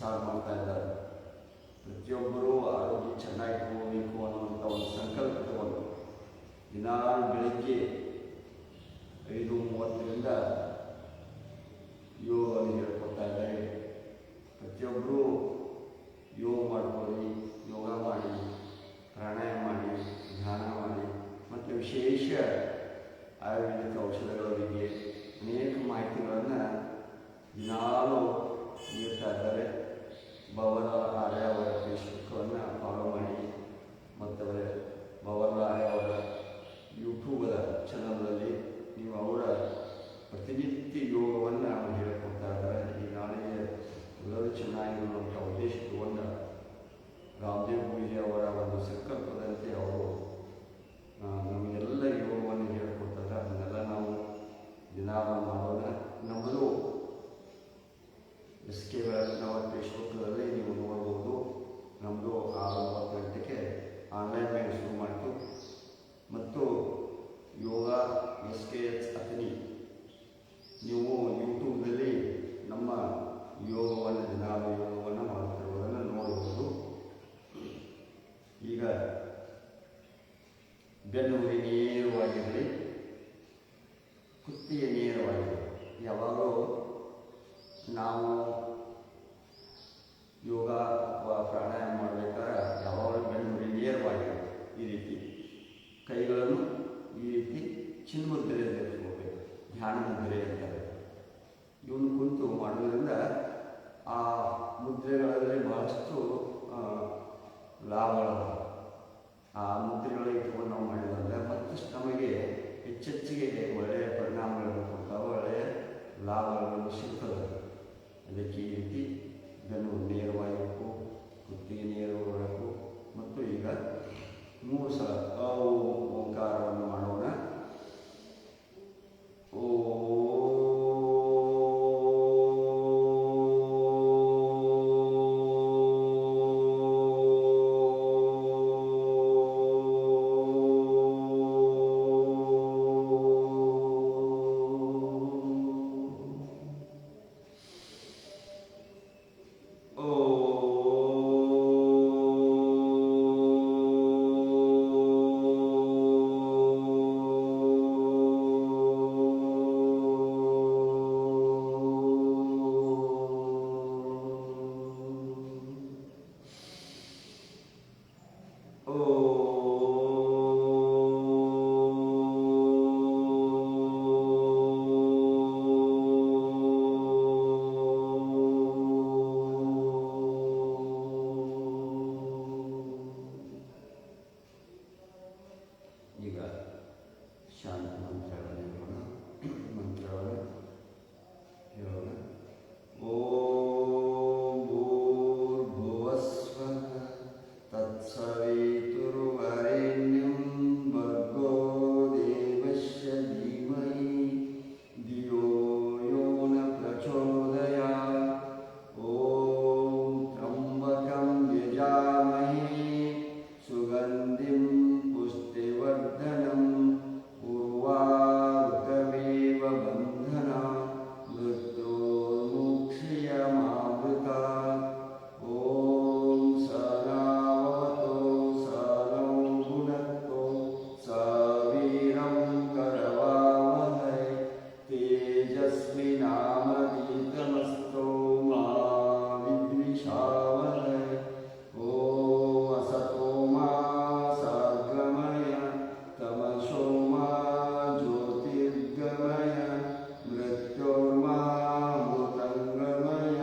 Start ಮಾಡ್ತಾ ಇದ್ದಾರೆ. ಪ್ರತಿಯೊಬ್ಬರೂ ಆರೋಗ್ಯ ಚೆನ್ನಾಗಿಟ್ಕೋಬೇಕು ಅನ್ನುವಂಥ ಒಂದು ಸಂಕಲ್ಪ ತಗೊಂಡು ದಿನಾಲು ಬೆಳಗ್ಗೆ 5:30ರಿಂದ ಯೋಗವನ್ನು ಹೇಳ್ಕೊಡ್ತಾ ಇದ್ದಾರೆ. ಪ್ರತಿಯೊಬ್ಬರೂ ಯೋಗ ಮಾಡ್ಕೊಳ್ಳಿ, ಯೋಗ ಮಾಡಿ, ಪ್ರಾಣಾಯಾಮ ಮಾಡಿ, ಧ್ಯಾನ ಮಾಡಿ ಮತ್ತು ವಿಶೇಷ ಆಯುರ್ವೇದಿಕ ಔಷಧಗಳ ಬಗ್ಗೆ ಅನೇಕ ಮಾಹಿತಿಗಳನ್ನು ದಿನಾಲೂ ನೀಡ್ತಾ ಇದ್ದಾರೆ. ಭವನ ಆರ್ಯ ಅವರ ಫೇಸ್ಬುಕ್ಕನ್ನು ಫಾಲೋ ಮಾಡಿ ಮತ್ತು ಭವನ ಆರ್ಯ ಅವರ ಯೂಟ್ಯೂಬದ ಚಾನಲ್ನಲ್ಲಿ ನೀವು ಅವರ ಪ್ರತಿನಿತ್ಯ ಯೋಗವನ್ನು ಹೇಳಿಕೊಡ್ತಾ ಇದ್ದಾರೆ. ಈ ನಾಳೆಗೆ ಎಲ್ಲರೂ ಚೆನ್ನಾಗಿರುವಂಥ ಉದ್ದೇಶ ತಗೊಂಡ ರಾಮದೇವ್ ಪೂಜೆ ಅವರ ಒಂದು ಸಂಕಲ್ಪದಂತೆ ಅವರು ನಮಗೆಲ್ಲ ಯೋಗವನ್ನು ಹೇಳಿಕೊಡ್ತಾರೆ. ಅದನ್ನೆಲ್ಲ ನಾವು ದಿನಾಲ ಮಾಡೋಣ. ನಮ್ಮದು SK ಬೆಳಕಿನವರ ಫೇಸ್ಬುಕ್ಗಳಲ್ಲಿ ನೀವು ನೋಡ್ಬೋದು. ನಮ್ಮದು 6-9 ಗಂಟೆಗೆ ಆನ್ಲೈನ್ ಮೇಲೆ ಶುರು ಮಾಡಿತು. ಮತ್ತು ಯೋಗ SKH ಅತನಿ ನೀವು ಯೂಟ್ಯೂಬ್ನಲ್ಲಿ ನಮ್ಮ ಯೋಗವನ್ನು ದಿನಾಲು ಯೋಗವನ್ನು ಮಾಡುತ್ತಿರುವುದನ್ನು ನೋಡಬಹುದು. ಈಗ ಬೆನ್ನು ನೇರವಾಗಿರಲಿ, ಕುತ್ತಿಗೆ ನೇರವಾಗಿರಲಿ. ಯಾವಾಗಲೂ ನಾವು ಯೋಗ ಅಥವಾ ಪ್ರಾಣಾಯಾಮ ಮಾಡಬೇಕಾದ್ರೆ ಯಾವಾಗಲೂ ಬೆನ್ನು ನೇರವಾಗಿರಲಿ. ಈ ರೀತಿ ಕೈಗಳನ್ನು ಈ ರೀತಿ ಚಿನ್ಮುದ್ರೆಯಲ್ಲಿ ಇಟ್ಕೋಬೇಕು. ಧ್ಯಾನ ಮುದ್ರೆ ಅಂತಾರೆ. ಇವನು ಕುಂತು ಮಾಡೋದ್ರಿಂದ ಆ ಮುದ್ರೆಗಳಲ್ಲಿ ಬಹಳಷ್ಟು ಲಾಭಗಳು. ಆ ಮುದ್ರೆಗಳಿಗೆ ಇಟ್ಕೊಂಡು ನಾವು ಮಾಡಿದಾಗ ಮತ್ತಷ್ಟು ನಮಗೆ ಹೆಚ್ಚೆಚ್ಚಿಗೆ ಒಳ್ಳೆಯ ಪರಿಣಾಮಗಳನ್ನು ಕೊಡ್ತಾವೆ, ಒಳ್ಳೆಯ ಲಾಭಗಳನ್ನು ಸಿಗ್ತದೆ. ಅದಕ್ಕೆ ಈ ರೀತಿ ಬೆನ್ನು ನೇರವಾಗಿರಬೇಕು, ಕುತ್ತಿಗೆ ನೇರವಾಗಿರಬೇಕು. ಮತ್ತು ಈಗ 3 ಸಲ ಓಂಕಾರವನ್ನು ಮಾಡೋಣ. ಈಗ ಶಾಂತಿ ಮಂತ್ರಗಳನ್ನು ಹೇಳೋಣ. ಮಂತ್ರವನ್ನು ಹೇಳೋಣ. ಓಂ ಭೂರ್ಭುವಸ್ವಃ ತತ್ಸವಿತುರ್ವರೆಣ್ಯಂ ಭರ್ಗೋ ದೇವಸ್ಯ ಧೀಮಹಿ ಧಿಯೋ ಯೋ ನ ಪ್ರಚೋದಯಾತ್. ಓಂ ತ್ರ್ಯಂಬಕಂ ಯಜಾಮಹೇ ಸುಗಂಧಿಂ ಪುಷ್ಟಿವರ್ಧನಂ ಉರ್ವಾರುಕಮೇವ ಬಂಧನಾತ್ ಮೃತ್ಯೋರ್ಮುಕ್ಷಯಮಾಮೃತಾತ್. ಓಂ ಸನಾವತೋ ಸನೌ ಭುನಕ್ತೋ ಸವೀರಂ ಕರವಾವಹೈ ತೇಜಸ್ವಿನಾಮಧೀತಮಸ್ತೋ ಮಾ ವಿದ್ವಿಷಾವಹೈ. ಓಂ ಅಸತೋ ಮಾ ಸದ್ಗಮಯ ತಮಸೋ ಮಾ ಜ್ಯೋತಿರ್ಗಮಯ ಮೃತ್ಯೋರ್ಮಾ ಮೃತಂಗಮಯ.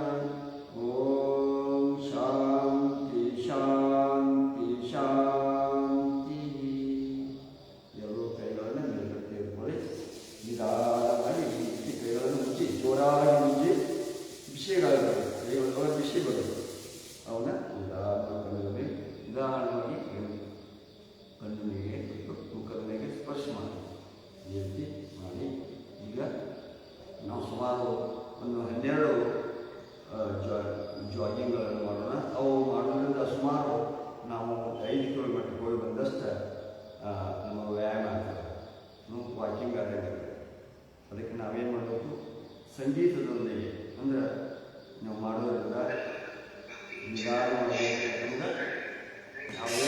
ಓಂ ಶಾಂತಿ ಶಾಂತಿ ಶಾಂತಿ. ಎಲ್ಲರೂ ಕೈಗಳನ್ನು ಮೇಲ್ಗಡೆ ಇಟ್ಕೊಳ್ಳಿ. ನಿಧಾನವಾಗಿ ಈ ಕೈಗಳನ್ನು ಮುಚ್ಚಿ, ಜೋರಾಗಿ ಮುಚ್ಚಿ ವಿಷಯಗಳಾಗಬೇಕು. ಕೈಗಳ ವಿಷಯ ಬರಬೇಕು. ಅವನ್ನ ನಿಧಾನವಾಗಿ ನಿಧಾನವಾಗಿ ಕಣ್ಣಿಗೆ ಮತ್ತು ತೂಕದೊಳಗೆ ಸ್ಪರ್ಶ ಮಾಡಿ ಈ ರೀತಿ ಮಾಡಿ. ಈಗ ನಾವು ಸುಮಾರು ಒಂದು 12 ಜಾಗಿಂಗ್ಗಳನ್ನು ಮಾಡೋಣ. ಅವು ಮಾಡೋದ್ರಿಂದ ಸುಮಾರು ನಾವು 5 ಕಿಲೋಮೀಟರ್ ಹೋಗಿ ಬಂದಷ್ಟು ನಮ್ಮ ವ್ಯಾಯಾಮ ಆಗ್ತದೆ, ವಾಕಿಂಗ್ ಆದಂಗೆ. ಅದಕ್ಕೆ ನಾವೇನು ಮಾಡಬೇಕು, ಸಂಗೀತದೊಂದಿಗೆ ಅಂದರೆ ನಾವು ಮಾಡೋದ್ರಿಂದ ನಿಧಾನವಾಗಿ ಯಾವುದೇ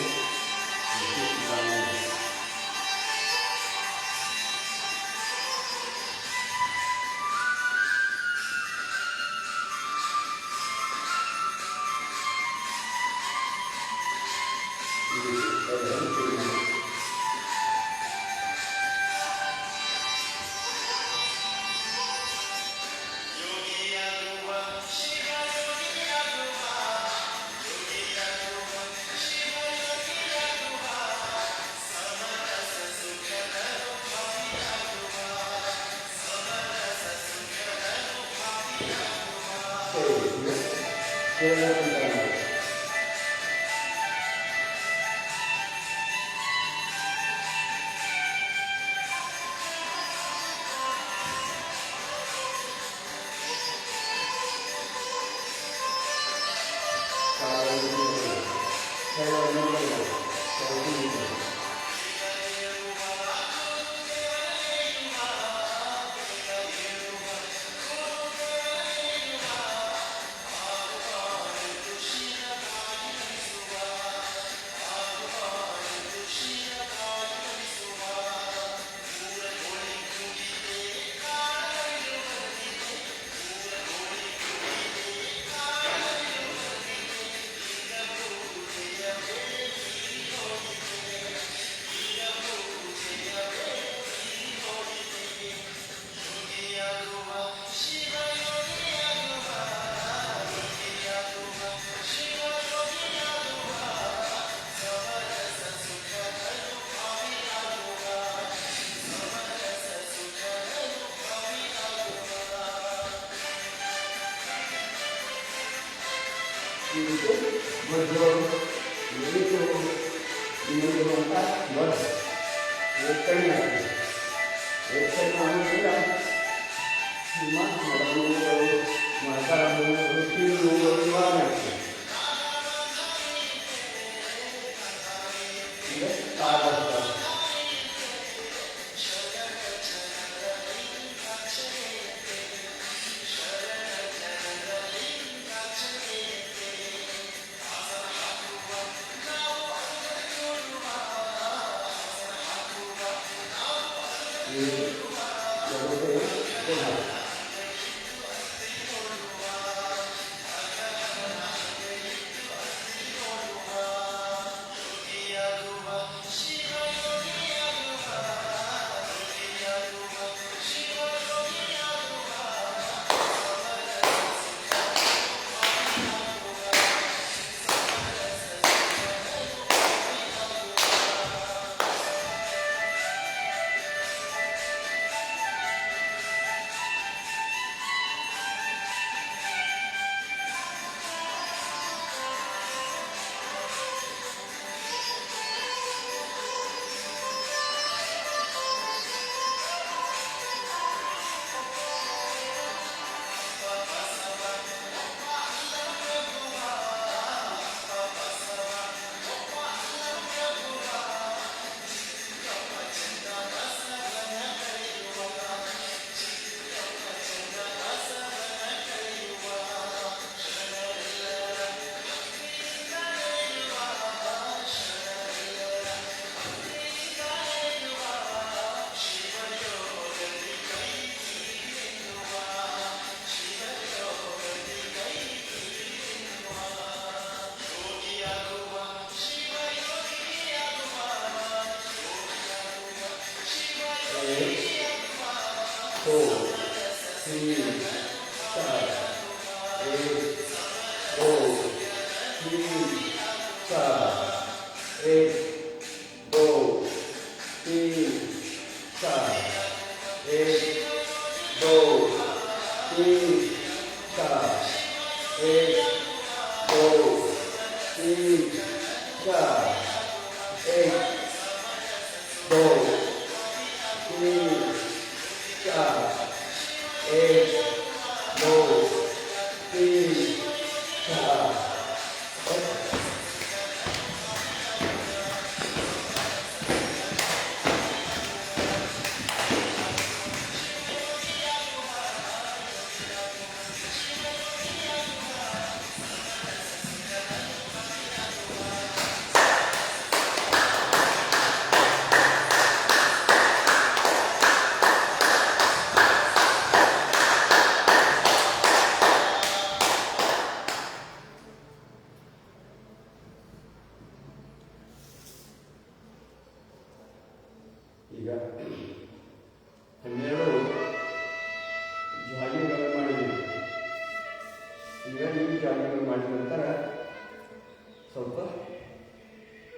berjuang begitu menurunkan bos bukannya bukan manusia cuma masalah rutin luar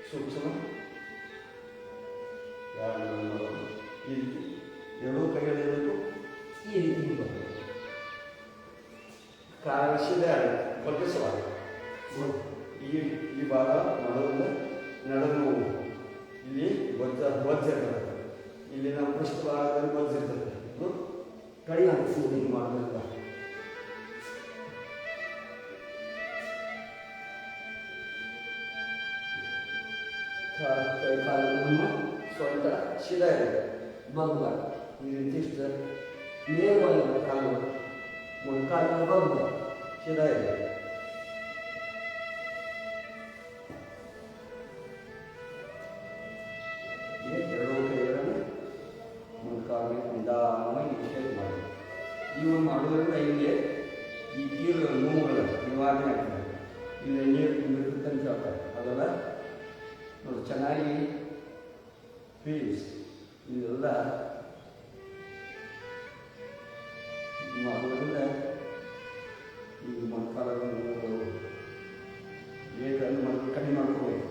ಸೂಕ್ಷ್ಮ ಈ ರೀತಿ ಎರಡೂ ಕೈಗಳಿರಬೇಕು. ಈ ರೀತಿ ಬರಬೇಕು. ಕಾಣಿಸಿದ ಬಗ್ಗಿಸಬಾರದು. ಈ ಭಾಗ ನಡೆದು ಇಲ್ಲಿ ಬೊಜ್ಜ ಇರ್ತದೆ. ಇಲ್ಲಿ ನಾವು ಪೃಷ್ಠ ಭಾಗದಲ್ಲಿ ಬೊಜ್ಜ ಇರ್ತದೆ. ಕೈ ಹಾಕಿಸಿ ಹೀಗೆ ಮಾಡೋದ್ರಿಂದ ಕೈ ಕಾಲನ್ನು ಸ್ವಲ್ಪ ಸೀದಾ ಇದೆ. ಬಗ್ಬಾರ್ದು. ಈ ರೀತಿ ಇಷ್ಟ ನೇರವಾಗಿ ಕಾಲು ಮೊಣಕಾಲು ಬಗ್ಬಾರ್ದು. ಸೀದಾ ಇದೆ. ಎರಡೂ ಕೈಗಳನ್ನು ಮೊಣಕಾಲು ನಿಧಾನವಾಗಿ ಶೇಕ್ ಮಾಡಿ. ಇವು ಮಾಡೋದ್ರಿಂದ ಇಲ್ಲಿ ಈ ಕೀಲು ನೋವುಗಳ ನಿವಾರಣೆ ಆಗ್ತದೆ. ಇಲ್ಲಿ ನೀರು ತುಂಬಿರ್ತಂತ ಹೇಳ್ತಾರೆ. ಅದೆಲ್ಲ ನೋಡಿ ಚೆನ್ನಾಗಿ ಫೀಲ್ಸ್ ಇದೆಲ್ಲ ಮಾಡೋದ್ರಿಂದ ಈ ಮೊಣಕಾಲುಗಳ ನೋವುಗಳು ವೇಟನ್ನು ಕಡಿಮೆ ಮಾಡ್ಕೋಬೇಕು.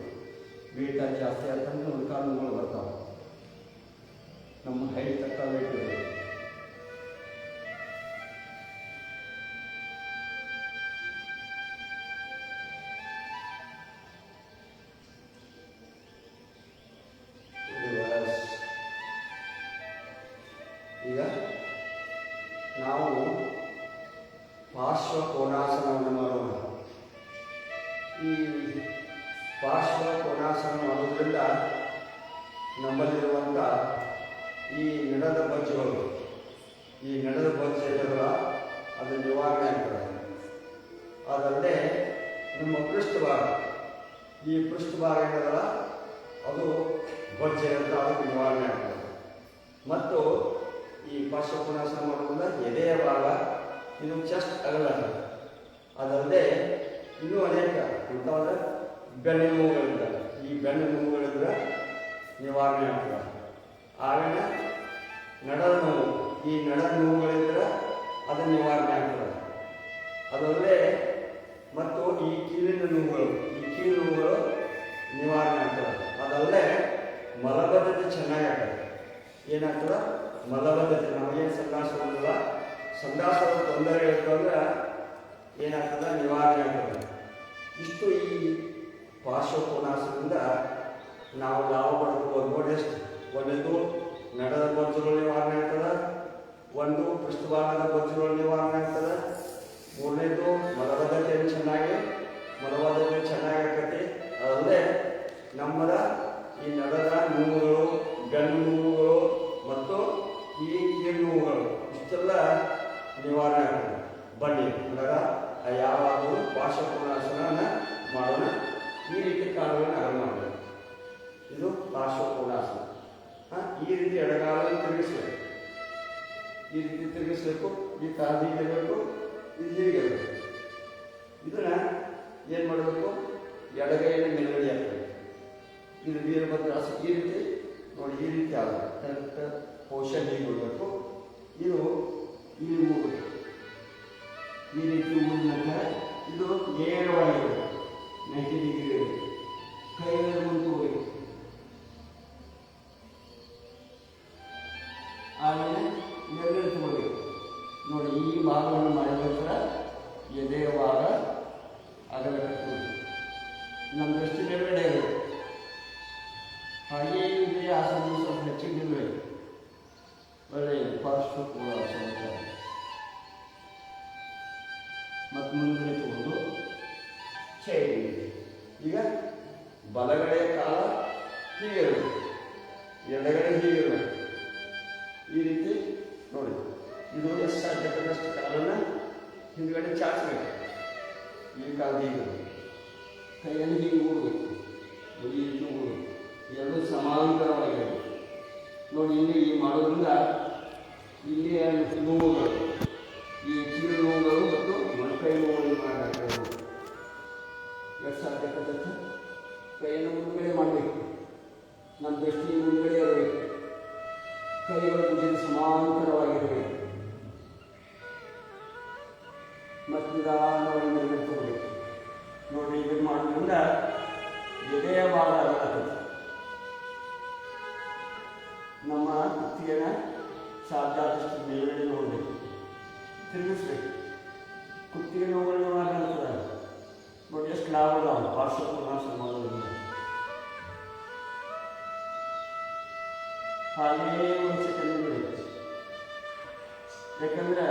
ವೇಟ ಜಾಸ್ತಿ ಆಯ್ತಂದ್ರೆ ಮೊಣಕಾಲು ನೋವು ಬರ್ತಾವೆ. ನಮ್ಮ ಹೈಟ್ ತಕ್ಕ ವೇಟ್ ಇರೋದು. ಈಗ ನಾವು ಪಾರ್ಶ್ವ ಕೋನಾಸನವನ್ನು ಮಾಡೋಣ. ಈ ಪಾರ್ಶ್ವ ಕೋನಾಸನ ಮಾಡೋದ್ರಿಂದ ನಮ್ಮಲ್ಲಿರುವಂಥ ಈ ನಡೆದ ಬೊಜ್ಜುಗಳು, ಈ ನಡೆದ ಬೊಜ್ಜು ಇರಲ್ಲ, ಅದು ನಿವಾರಣೆ ಆಗ್ತದೆ. ಅದಲ್ಲದೆ ನಮ್ಮ ಪೃಷ್ಠಭಾಗ, ಈ ಪೃಷ್ಠಭಾಗ ಇರೋದಲ್ಲ, ಅದು ಬೊಜ್ಜಿರುತ್ತೆ, ಅದಕ್ಕೆ ನಿವಾರಣೆ ಆಗ್ತದೆ. ಮತ್ತು ಈ ಪಾರ್ಶ್ವ ಕೋನಾಸನ ಮಾಡೋದ್ರಿಂದ ಎದೆಯ ಭಾಗ, ಇದು ಚೆಸ್ಟ್ ಅಗಲ. ಅದಲ್ಲದೆ ಇನ್ನೂ ಅನೇಕ ಅಂಥವಾದ ಬೆನ್ನು ನೋವುಗಳಿಂದ, ಈ ಬೆನ್ನು ನೋವುಗಳಿಂದ ನಿವಾರಣೆ ಆಗ್ತದೆ. ಆಮೇಲೆ ನಡದ ನೋವು, ಈ ನಡದ ನೋವುಗಳಿಂದ ಅದು ನಿವಾರಣೆ ಆಗ್ತದೆ. ಅದಲ್ಲದೆ ಮತ್ತು ಈ ಕೀಲಿನ ನೋವುಗಳು, ಈ ಕೀಲು ನೋವುಗಳು ನಿವಾರಣೆ ಆಗ್ತದೆ. ಅದಲ್ಲದೆ ಮಲಬದ್ಧತೆ ಚೆನ್ನಾಗಿ ಆಗ್ತದೆ. ಏನಾಗ್ತದೆ? ಮಲಬದ್ಧತೆ. ನಮಗೇನು ಸಂಡಾಸ ಬಂದಿಲ್ಲ, ಸಂಡಾಸದ ತೊಂದರೆ ಇರ್ತಂದ್ರೆ ಏನಾಗ್ತದೆ? ನಿವಾರಣೆ ಆಗ್ತದೆ. ಇಷ್ಟು ಈ ಪಾರ್ಶ್ವ ಕೋನಾಸನದಿಂದ ನಾವು ಲಾಭ ಪಡ್ಕೋಬೋದು. ನೋಡಿ ಎಷ್ಟು, ಒಂದನೇದು ನಡೆದ ಬೊಜ್ಜುಗಳು ನಿವಾರಣೆ ಆಗ್ತದೆ, ಒಂದು ಪೃಷ್ಠಭಾಗದ ಬೊಜ್ಜುಗಳು ನಿವಾರಣೆ ಆಗ್ತದೆ, ಮೂರನೇದು ಮಲಬದ್ಧತೆ ಚೆನ್ನಾಗಿ ಆಗ್ತೈತಿ. ಅದಲ್ಲದೆ ನಮ್ಮದ ಈ ನಡೆದ ನೋವುಗಳು, ಬೆನ್ನು ನೋವುಗಳು ಮತ್ತು ಈ ಕೀಲು ನೋವುಗಳು ಇಷ್ಟೆಲ್ಲ ನಿವಾರಣೆ ಆಗ್ತದೆ. ಬನ್ನಿ ಅಂದಾಗ ಯಾವಾಗಲೂ ಪಾರ್ಶ್ವ ಕೋನಾಸನ ಮಾಡೋಣ. ಈ ರೀತಿ ಕಾಲುಗಳನ್ನು ಅಗಲ ಮಾಡಬೇಕು. ಇದು ಪಾರ್ಶ್ವ ಕೋನಾಸನ. ಈ ರೀತಿ ಎಡಗಾಲನ್ನು ತಿರುಗಿಸ್ಬೇಕು. ಈ ರೀತಿ ತಿರುಗಿಸ್ಬೇಕು. ಈ ಕಾಲು ಹೀಗಿರಬೇಕು, ಇದು ಹೀಗಿರಬೇಕು. ಇದನ್ನ ಏನು ಮಾಡಬೇಕು? ಎಡಗೈಯನ್ನು ಮೇಲ್ಗಡೆ ಹಾಕಬೇಕು. ಇದು ವೀರಭದ್ರಾಸನ. ಈ ರೀತಿ ನೋಡಿ, ಈ ರೀತಿ ಆಗಬೇಕು. ಕರೆಕ್ಟ್ ಪೋಷನ್ ಹೀಗೆ ಬಿಡಬೇಕು. ಇದು ಇಲ್ಲಿ ಹೋಗಬೇಕು. ಈ ರೀತಿ ಊರಿನ ಇದು ನೇರವಾಗಿರಬೇಕು. 90 ಡಿಗ್ರಿ ಇರಬೇಕು. ಕೈಯಲ್ಲಿ ಮುಂದೆ ಹೋಗಬೇಕು. ಆಮೇಲೆ ಮೇಲ್ಗಡೆ ತಗೋಬೇಕು. ನೋಡಿ, ಈ ಭಾಗವನ್ನು ಮಾಡಬೇಕಾದ್ರೆ ಎದೆಯ ಭಾಗ ಅಗಲಬೇಕು. ನಮ್ಮ ದೃಷ್ಟಿ ಮೇಲ್ಗಡೆ ಇರಬೇಕು. ಹಾಗೆಯೇ ಇದೆ ಆಸನ ಸ್ವಲ್ಪ ಹೆಚ್ಚಿಗೆ ನಿಲ್ಲಬೇಕು. ಒಳ್ಳೆಯ ಪಾರ್ಶ್ವ ಕೋನಾಸನ ಮತ್ತು ಮುಂದೆ ತಗೊಂಡು ಚೈನ್. ಈಗ ಬಲಗಡೆ ಕಾಲ ಹೀಗಿರಬೇಕು, ಎಡಗಡೆ ಹೀಗಿರಬೇಕು. ಈ ರೀತಿ ನೋಡಿ, ಇದು ಎಷ್ಟು ಸಾಧ್ಯದಷ್ಟು ಕಾಲನ್ನು ಹಿಂದ್ಗಡೆ ಚಾಚಬೇಕು. ಈ ಕಾಲ ಹೀಗಿರಬೇಕು. ಕೈಯಲ್ಲಿ ಹೀಗೆ ಊಡಬೇಕು. ಈ ರೀತಿ ಊಡಬೇಕು. ಎರಡು ಸಮಾಂತರವಾಗಿರಬೇಕು. ನೋಡಿ, ಇಲ್ಲಿ ಈ ಮಾಡೋದ್ರಿಂದ ಇಲ್ಲಿ ನೋವುಗಳು, ಈ ಕೀಲು ನೋವುಗಳು ಮತ್ತು ಮೊಣಕೈ ನೋವುಗಳು ಮಾಡಬೇಕು. ಎಷ್ಟು ಸಾಧ್ಯಕ್ಕಂತ ಕೈಯನ್ನು ಮುಂದ್ಗಡೆ ಮಾಡಬೇಕು. ನಮ್ಮ ದೃಷ್ಟಿ ಮುಂದ್ಗಡೆ ಇರಬೇಕು. ಕೈಗಳು ಭುಜದ ಸಮಾಂತರವಾಗಿರಬೇಕು. ಮತ್ತು ನಿಧಾನವಾಗಿ ಮೇಲ್ಗಡೆ ತಗೋಬೇಕು. ನೋಡಿ, ಇದನ್ನು ಮಾಡೋದ್ರಿಂದ ಎದೆಯ ಭಾಗ ಅಗಲಕತ್ತೆ. ನಮ್ಮ ಕುತ್ತಿಗೆನ ಸಾಧ್ಯ ಆದಷ್ಟು ಮೇಲ್ಗಡೆ ನೋಡಬೇಕು, ತಿರುಗಿಸ್ಬೇಕು. ಕುತ್ತಿಗೆ ನೋವುಗಳು ಆಗಲ್ತದ ನೋಡಿ, ಎಷ್ಟು ಲಾಭ ಅದಾವ ಪಾರ್ಶ್ವಕೋನಾಸನ ಮಾಡೋದ್ರಿಂದ. ಹಾಗೇ ಒಂದು ಸೆಕೆಂಡ್ ಬಿಡಬೇಕು. ಯಾಕಂದ್ರೆ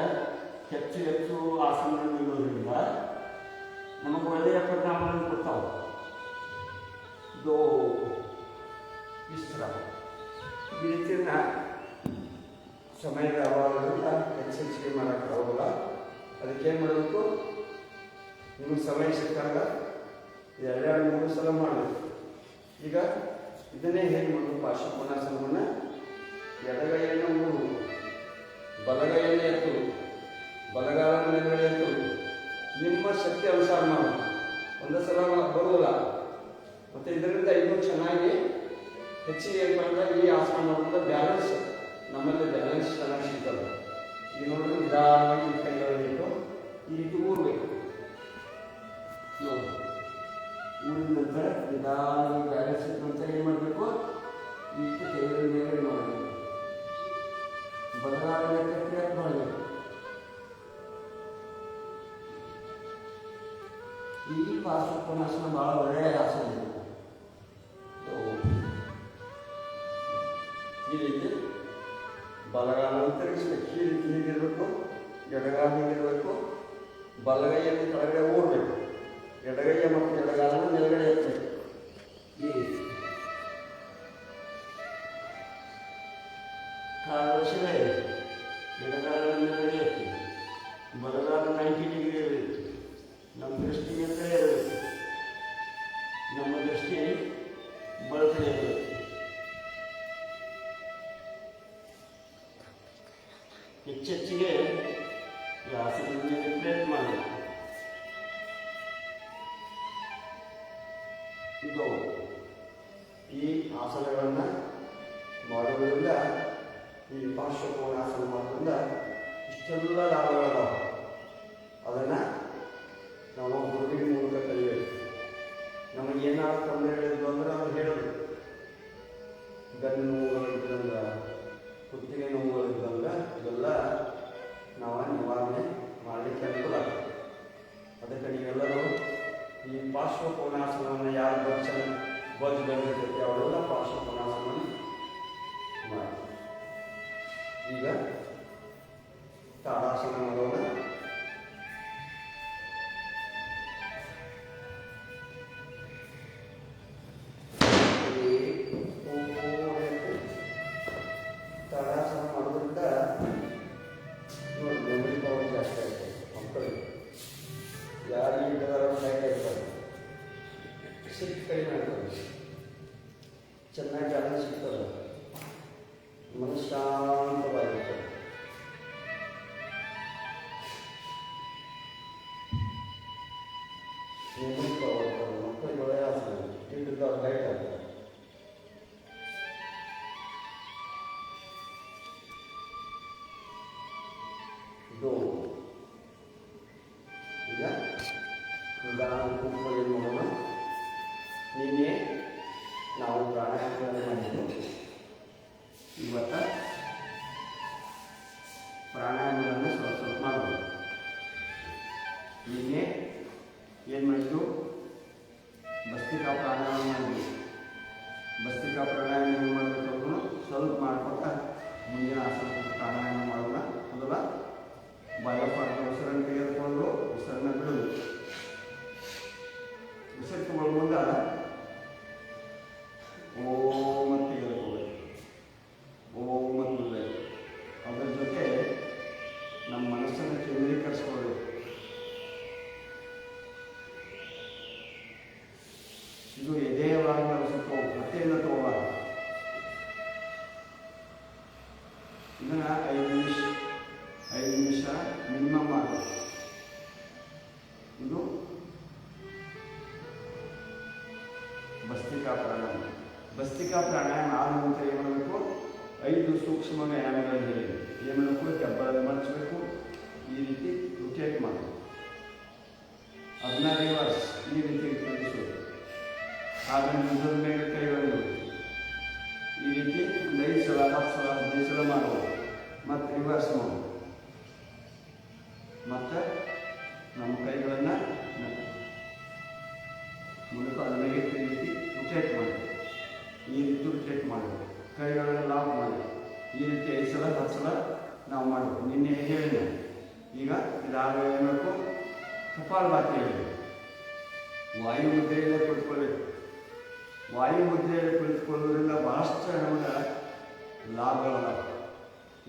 ಹೆಚ್ಚು ಹೆಚ್ಚು ಆಸನಗಳನ್ನು ಇರೋದ್ರಿಂದ ನಮಗೆ ಒಳ್ಳೆಯ ಪರಿಣಾಮಗಳನ್ನು ಕೊಡ್ತಾವೆ. ಇದು ವಿಶ್ರಾಮ ಈ ರೀತಿಯನ್ನ ಸಮಯದ ಅಭಾವದಿಂದ ಹೆಚ್ಚಿಗೆ ಮಾಡೋಕ್ಕಾಗಲ್ಲ. ಅದಕ್ಕೇನು ಮಾಡಬೇಕು, ನಿಮಗೆ ಸಮಯ ಸಿಕ್ಕಾಗ 2-3 ಸಲ ಮಾಡಬೇಕು. ಈಗ ಇದನ್ನೇ ಹೇಗೆ ಮಾಡಬೇಕು, ಪಾರ್ಶ್ವಕೋನಾಸನವನ್ನು ಎಡಗೈಯನ್ನು ಮೂರು, ಬಲಗೈಯನ್ನು ಎತ್ತು, ಬಲಗಾಲನ ಮೇಲ್ಗಡೆ ಎತ್ತು. ನಿಮ್ಮ ಶಕ್ತಿ ಅನುಸಾರ ಮಾಡಿ, ಒಂದು ಸಲ ಬರುವುದಿಲ್ಲ. ಮತ್ತು ಇದರಿಂದ ಇನ್ನೂ ಚೆನ್ನಾಗಿ ಹೆಚ್ಚಿಗೆ ಏನು ಮಾಡಿದಾಗ ಈ ಆಸನ ಮಾಡೋದ್ರಿಂದ ಬ್ಯಾಲೆನ್ಸ್, ನಮ್ಮಲ್ಲಿ ಬ್ಯಾಲೆನ್ಸ್ ಚೆನ್ನಾಗಿ ಸಿಗ್ತದೆ. ಈಗ ನೋಡಿದ್ರೆ ನಿಧಾನವಾಗಿ ಈ ಕೈಗಳಿಟ್ಟು ಈ ರೀತಿ ಊರಬೇಕು. ನೋಡಿ, ಊರಿದ ನಂತರ ನಿಧಾನವಾಗಿ ಬ್ಯಾಲೆನ್ಸ್ ಇಟ್ಟು ಅಂತ ಏನು ಮಾಡಬೇಕು, ಈ ರೀತಿ ಕೈಗಳ ಮೇಲೆ ಮಾಡಬೇಕು. ಬದಲಾವಣೆ ಮಾಡಬೇಕು. ಈ ಪಾರ್ಶ್ವಕೋನಾಸನ ಬಹಳ ಒಳ್ಳೆಯ ಆಸನ ಇದೆ. ಈ ರೀತಿ ಬಲಗಾಲ ತಿರುಗಿಸ್ಬೇಕು. ಈ ರೀತಿ ಹೀಗಿರಬೇಕು, ಎಡಗಾಲ ಹೀಗಿರಬೇಕು, ಬಲಗೈಯನ್ನು ಕೆಳಗಡೆ ಓಡಬೇಕು, ಎಡಗೈಯ ಮತ್ತು ಎಡಗಾಲನ ಮೇಲ್ಗಡೆ ಎತ್ತಬೇಕು. ಈ ರೀತಿ ಕಾಲವಶವೇ ಎಡಗಾಲನ ಮೇಲ್ಗಡೆ ಎತ್ತಿ, ಬಲಗಾಲ 90 ಡಿಗ್ರಿ ಇರಬೇಕು. ನಮ್ಮ ದೃಷ್ಟಿ ಅಂತ ಇರಬೇಕು, ನಮ್ಮ ದೃಷ್ಟಿ ಬಳಕಡೆ ಇರಬೇಕು. ಹೆಚ್ಚೆಚ್ಚಿಗೆ ಈ ಆಸನದಲ್ಲಿ ರಿಪ್ಲೇಸ್ ಮಾಡಿ. ಇದು ಈ ಆಸನಗಳನ್ನು ಮಾಡೋದ್ರಿಂದ, ಈ ಪಾರ್ಶ್ವಕೋನಾಸನ ಮಾಡೋದ್ರಿಂದ ಇಷ್ಟೆಲ್ಲ ಲಾಭಗಳದಾವ. ಅದನ್ನು ನಾವು ಗುರುವಿನ ಮೂಲಕ ಕಲಿಯಬೇಕು. ನಮಗೇನಾದ್ರು ತೊಂದರೆಗಳಿದ್ವು ಅಂದ್ರೆ ಅವ್ರು ಹೇಳೋದು, ಗಂಡು ನೋವುಗಳಿದ್ದಂಗೆ, ಕುತ್ತಿಗೆ ನೋವುಗಳಿದ್ದಂಗೆ ಇವೆಲ್ಲ ನಾವು ನಿವಾರಣೆ ಮಾಡಲಿಕ್ಕೆ ಅನುಕೂಲ ಆಗ್ತದೆ. ಅದಕ್ಕೆ ನೀವೆಲ್ಲರೂ ಈ ಪಾರ್ಶ್ವಕೋನಾಸನವನ್ನು ಯಾರು ಬಜ್ಜು ಬಂದಿರ್ತೈತಿ ಅವರೆಲ್ಲ ಪಾರ್ಶ್ವಕೋನಾಸನವನ್ನು ಮಾಡಿ. ಈಗ ತಾಡಾಸನ ಮಾಡೋಣ. ತಾಡಾಸನ ಮಾಡೋದ್ರಿಂದ ನೋಡಿ ಮೆಮೊರಿ ಪವರ್ ಜಾಸ್ತಿ ಆಗ್ತದೆ ಮಕ್ಕಳಿಗೆ. ಯಾರು ಈ ಸೈಡ್ ಇರ್ತಾರೆ, ಸಿಟ್ಟು ಕಡಿಮೆ ಆಗ್ತದೆ, ಚೆನ್ನಾಗಿ ಗಾಳಿ ಸಿಗ್ತದೆ, ಮನಸ್ಸು ಶಾಂತವಾಗಿರ್ತದೆ. ಮೆಮೊರಿ ಪವರ್ ಆಗ್ತದೆ ಮಕ್ಕಳಿಗೆ. ಒಳ್ಳೆಯ ಆಸನ ಇಟ್ಟಿದ್ದವ್ರು ಲೈಟ್ ಆಗ್ತದೆ. ಇದು ಈಗ ನಿಧಾನ ಕೂತ್ಕೊಳ್ಳಿ ನೋಡೋಣ. ನಿನ್ನೆ ನಾವು ಪ್ರಾಣಾಯಾಮಗಳನ್ನು ಮಾಡಿದ್ದು, ಇವತ್ತು ಪ್ರಾಣಾಯಾಮಗಳನ್ನು ಸ್ವಲ್ಪ ಸ್ವಲ್ಪ ಮಾಡಬಹುದು. ನಿನ್ನೆ ಏನು ಮಾಡಿದ್ದು, ಭಸ್ತ್ರಿಕಾ ಪ್ರಾಣಾಯಾಮ ಮಾಡಿದ್ವಿ. ಭಸ್ತ್ರಿಕಾ ಪ್ರಾಣಾಯಾಮ ಏನು ಮಾಡಬೇಕು, ಸ್ವಲ್ಪ ಮಾಡ್ಕೊತ ಮುಂದಿನ ಆಸನ ಪ್ರಾಣಾಯಾಮ ಮಾಡೋಣ. ಹೌದಲ್ಲ, ಬಾಯಪ್ಪಾಡಿ ಉಸಿರನ್ನು ತೆಗೆದುಕೊಂಡು ಉಸಿರನ್ನು ಬಿಡೋದು. ಉಸಿರು ತಗೊಳ್ಳುವಾಗ ಓಂ ಅಂತ ತೆಗೆದುಕೊಳ್ಳಿ, ಓಂ ಅಂತ ಬಿಡಬೇಕು. ಅದರ ಜೊತೆ ನಮ್ಮ ಮನಸ್ಸನ್ನು ಕೇಂದ್ರೀಕರಿಸ್ಕೊಳ್ಬೇಕು. ಇದು ಎದೆಯ ಭಾಗ ಸ್ವಲ್ಪ ಹೊಟ್ಟೆಯಿಂದ ತಗೋಬಾರ್ದು. ಇದನ್ನು 5 ನಿಮಿಷ ಮಿನಿಮಮ್ ಮಾಡಬೇಕು. ಇದು ಭಸ್ತ್ರಿಕಾ ಪ್ರಾಣಾಯಾಮ. ಭಸ್ತ್ರಿಕಾ ಪ್ರಾಣಾಯಾಮ ಆದ ನಂತರ ಏನು ಮಾಡಬೇಕು, 5 ಸೂಕ್ಷ್ಮ ವ್ಯಾಯಾಮಗಳನ್ನು ಹೇಳಿದೆ. ಏನು ಮಾಡಬೇಕು, ಹೆಬ್ಬೆರಳು ಮಡಚಬೇಕು, ಈ ರೀತಿ ರೊಟೇಟ್ ಮಾಡಬೇಕು. ಅದನ್ನ ರಿವರ್ಸ್ ಈ ರೀತಿ ತಿರುಗಿಸಬೇಕು. ಆಮೇಲೆ ಮುಂದಿನ ಮೇಲೆ ಕೈಗಳನ್ನು ಈ ರೀತಿ ಒಂದು 5 ಸಲ 10 ಸಲ 15 ಸಲ ಮಾಡ್ಬೋದು. ಮತ್ತು ರಿವರ್ಸ್ ಮಾಡೋದು. ಮತ್ತು ನಮ್ಮ ಕೈಗಳನ್ನು ಮೂಲಕ ಅದರ ಮೇಲೆ ಈ ರೀತಿ ರೊಟೇಟ್ ಮಾಡಿ, ಈ ರೀತಿ ರೊಟೇಟ್ ಮಾಡಬೇಕು. ಕೈಗಳನ್ನು ಲಾಕ್ ಮಾಡಿ ಈ ರೀತಿ 5 ಸಲ 10 ಸಲ ನಾವು ಮಾಡಬೇಕು. ನಿನ್ನೆ ಹೇಳಿದೆ. ಈಗ ಇದಾದ ಏನು ಮಾಡಬೇಕು? ಕಪಾಲಭಾತಿ ಹೇಳಬೇಕು. ವಾಯು ಮುದ್ರೆಯಲ್ಲೇ ಕುಳಿತುಕೊಳ್ಬೇಕು. ವಾಯು ಮುದ್ರೆಯಲ್ಲಿ ಕುಳಿತುಕೊಳ್ಳೋದ್ರಿಂದ ಬಹಳಷ್ಟು ನಮಗೆ ಲಾಭಗಳಲ್ಲ.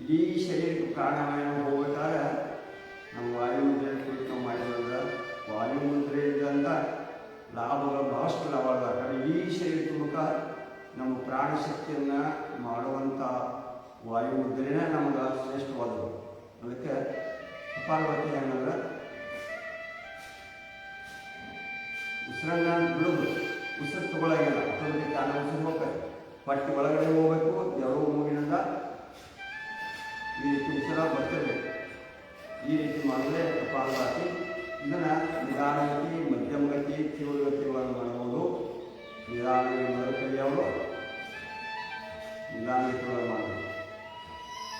ಇಡೀ ಶರೀರಕ್ಕೆ ಪ್ರಾಣಾಯಾಮ ಹೋಗ್ಬೇಕಾದ್ರೆ ನಾವು ವಾಯು ಮುದ್ರೆಯಲ್ಲಿ ಕುಳಿತು ನಾವು ಮಾಡಿರೋದ್ರ ವಾಯು ಮುದ್ರೆಯಿಂದ ಲಾಭಗಳು ಬಹಳಷ್ಟು ಲಾಭಗಳಲ್ಲ. ಯಾಕಂದರೆ ಇಡೀ ಶರೀರದ ಮುಖ ನಮ್ಮ ಪ್ರಾಣಶಕ್ತಿಯನ್ನು ಮಾಡುವಂಥ ವಾಯು ಮುದ್ರೆನೇ ನಮಗೆ ಶ್ರೇಷ್ಠವಾದದ್ದು. ಅದಕ್ಕೆ ಕಪಾಲಭಾತಿ ಏನಂದ್ರೆ ಉಸಿರನ್ನ ಬಿಡೋದು. ಉಸಿರು ತಗೊಳ್ಳಾಗಿಲ್ಲ, ಆಟೋಮೆಟಿಕ್ ತಾನೇ ಉಸಿರು ಹೋಗ್ಬೇಕು. ಪಟ್ಟಿ ಒಳಗಡೆ ಹೋಗಬೇಕು. ಎರಡು ಮೂಗಿನಿಂದ ಈ ರೀತಿ ಉಸಿರ ಬರ್ತಬೇಕು. ಈ ರೀತಿ ಮಾಡಿದ್ರೆ ಕಪಾಲಭಾತಿ. ಇದನ್ನು ನಿಧಾನಗತಿ, ಮಧ್ಯಮಗತಿ, ತೀವ್ರಗತಿ ಒಳಗೆ ಮಾಡ್ಬೋದು. ನಿಧಾನವಾಗಿ ಮೊದಲು ಕಲಿಯೋರು ನಿಧಾನಗತಿ ಒಳಗೆ ಮಾಡಬೇಕು.